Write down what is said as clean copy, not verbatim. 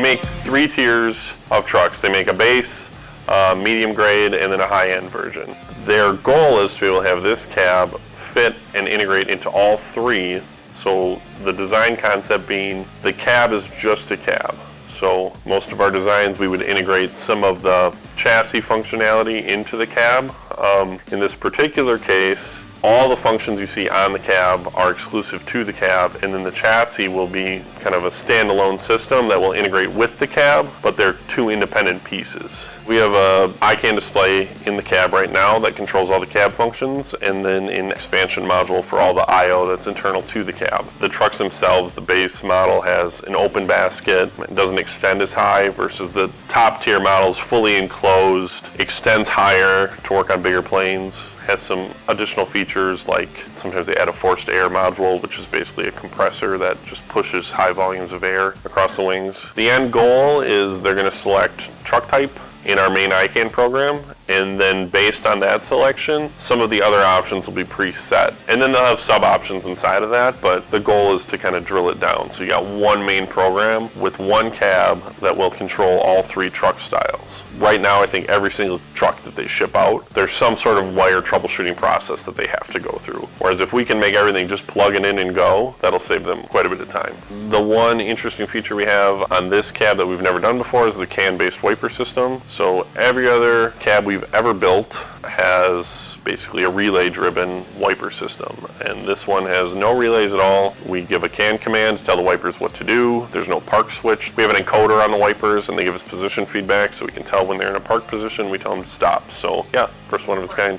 make 3 tiers of trucks. They make a base, medium grade, and then a high-end version. Their goal is to be able to have this cab fit and integrate into all 3. So the design concept being the cab is just a cab. So most of our designs, we would integrate some of the chassis functionality into the cab. In this particular case, all the functions you see on the cab are exclusive to the cab, and then the chassis will be kind of a standalone system that will integrate with the cab, but they're 2 independent pieces. We have a ICANN display in the cab right now that controls all the cab functions, and then an expansion module for all the I/O that's internal to the cab. The trucks themselves, the base model has an open basket. It doesn't extend as high versus the top tier models, fully enclosed, extends higher to work on bigger planes. Has some additional features, like sometimes they add a forced air module, which is basically a compressor that just pushes high volumes of air across the wings. The end goal is they're going to select truck type in our main ICANN program, and then based on that selection, some of the other options will be preset. And then they'll have sub-options inside of that, but the goal is to kind of drill it down. So you got one main program with one cab that will control all 3 truck styles. Right now, I think every single truck that they ship out, there's some sort of wire troubleshooting process that they have to go through. Whereas if we can make everything just plug it in and go, that'll save them quite a bit of time. The one interesting feature we have on this cab that we've never done before is the CAN-based wiper system. So every other cab we've ever built has basically a relay-driven wiper system, and this one has no relays at all. We give a CAN command to tell the wipers what to do. There's no park switch. We have an encoder on the wipers, and they give us position feedback, so we can tell when they're in a park position. We tell them to stop. So yeah, first one of its kind.